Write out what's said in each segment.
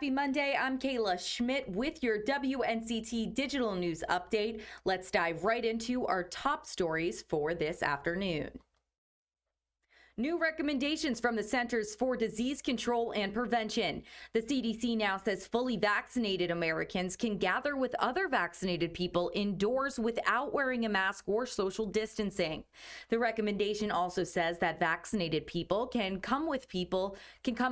Happy Monday. I'm Kayla Schmidt with your WNCT Digital News Update. Let's dive right into our top stories for this afternoon. New recommendations from the Centers for Disease Control and Prevention. The CDC now says fully vaccinated Americans can gather with other vaccinated people indoors without wearing a mask or social distancing. The recommendation also says that vaccinated people can come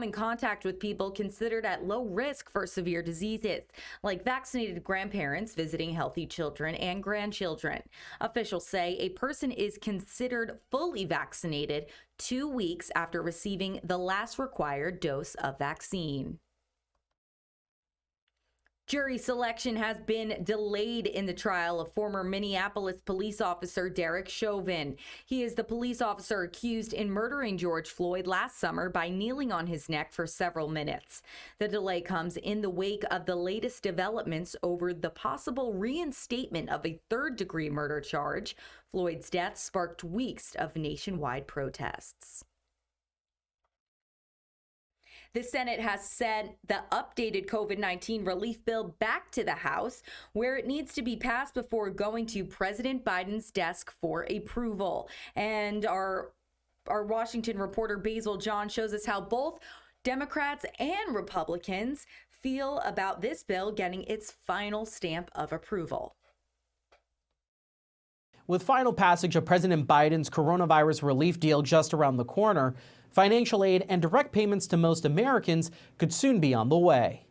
in contact with people considered at low risk for severe diseases, like vaccinated grandparents visiting healthy children and grandchildren. Officials say a person is considered fully vaccinated 2 weeks after receiving the last required dose of vaccine. Jury selection has been delayed in the trial of former Minneapolis police officer Derek Chauvin. He is the police officer accused in murdering George Floyd last summer by kneeling on his neck for several minutes. The delay comes in the wake of the latest developments over the possible reinstatement of a third-degree murder charge. Floyd's death sparked weeks of nationwide protests. The Senate has sent the updated COVID-19 relief bill back to the House, where it needs to be passed before going to President Biden's desk for approval. And our Washington reporter Basil John shows us how both Democrats and Republicans feel about this bill getting its final stamp of approval. With final passage of President Biden's coronavirus relief deal just around the corner, financial aid and direct payments to most Americans could soon be on the way.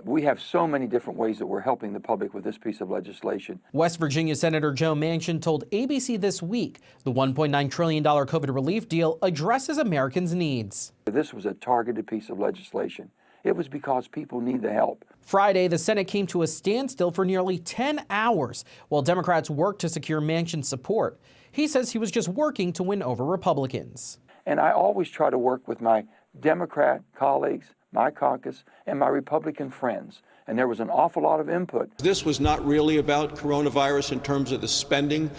We have so many different ways that we're helping the public with this piece of legislation. West Virginia Senator Joe Manchin told ABC this week the $1.9 trillion COVID relief deal addresses Americans' needs. This was a targeted piece of legislation. It was because people need the help. Friday, the Senate came to a standstill for nearly 10 hours while Democrats worked to secure Manchin's support. He says he was just working to win over Republicans. And I always try to work with my Democrat colleagues, my caucus, and my Republican friends. And there was an awful lot of input. This was not really about coronavirus in terms of the spending.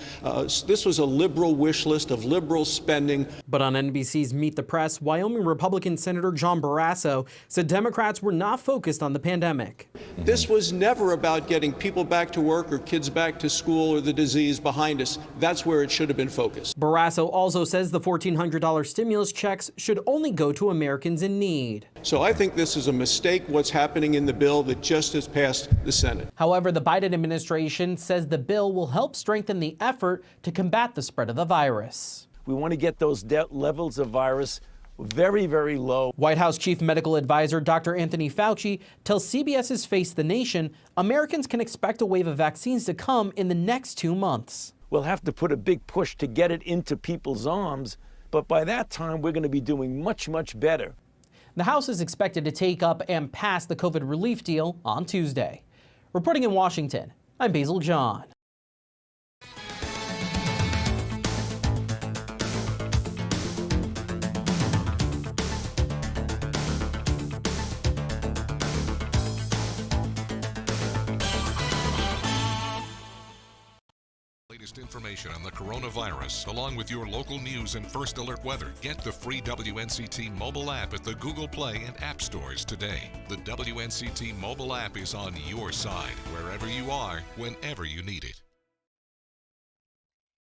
This was a liberal wish list of liberal spending. But on NBC's Meet the Press, Wyoming Republican Senator John Barrasso said Democrats were not focused on the pandemic. This was never about getting people back to work or kids back to school or the disease behind us. That's where it should have been focused. Barrasso also says the $1,400 stimulus checks should only go to Americans in need. So I think this is a mistake, what's happening in the bill that just has passed the Senate. However, the Biden administration says the bill will help strengthen the effort to combat the spread of the virus. We want to get those levels of virus very, very low. White House Chief Medical Advisor Dr. Anthony Fauci tells CBS's Face the Nation Americans can expect a wave of vaccines to come in the next 2 months. We'll have to put a big push to get it into people's arms, but by that time we're going to be doing much, much better. The House is expected to take up and pass the COVID relief deal on Tuesday. Reporting in Washington, I'm Basil John. Information on the coronavirus, along with your local news and first alert weather. Get the free WNCT mobile app at the Google Play and App Stores today. The WNCT mobile app is on your side, wherever you are, whenever you need it.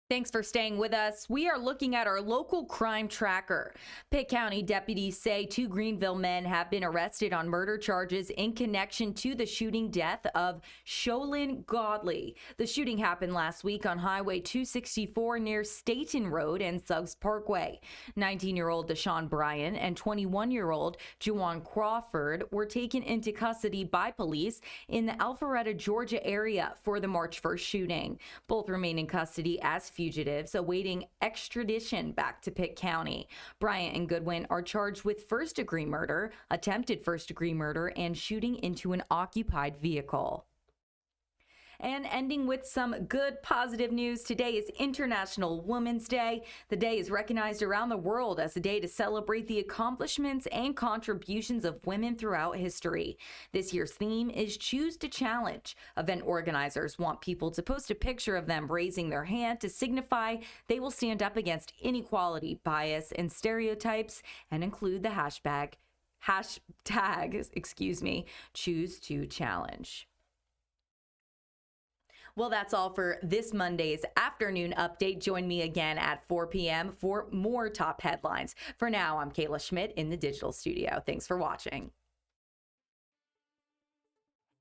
Thanks for staying with us. We are looking at our local crime tracker. Pitt County deputies say 2 Greenville men have been arrested on murder charges in connection to the shooting death of Sholin Godley. The shooting happened last week on Highway 264 near Staten Road and Suggs Parkway. 19-year-old Deshaun Bryan and 21-year-old Juwan Crawford were taken into custody by police in the Alpharetta, Georgia area for the March 1st shooting. Both remain in custody as fugitives awaiting extradition back to Pitt County. Bryant and Goodwin are charged with first-degree murder, attempted first-degree murder, and shooting into an occupied vehicle. And ending with some good positive news, today is International Women's Day. The day is recognized around the world as a day to celebrate the accomplishments and contributions of women throughout history. This year's theme is Choose to Challenge. Event organizers want people to post a picture of them raising their hand to signify they will stand up against inequality, bias, and stereotypes, and include the hashtag, choose to challenge. Well, that's all for this Monday's afternoon update. Join me again at 4 p.m. for more top headlines. For now, I'm Kayla Schmidt in the digital studio. Thanks for watching.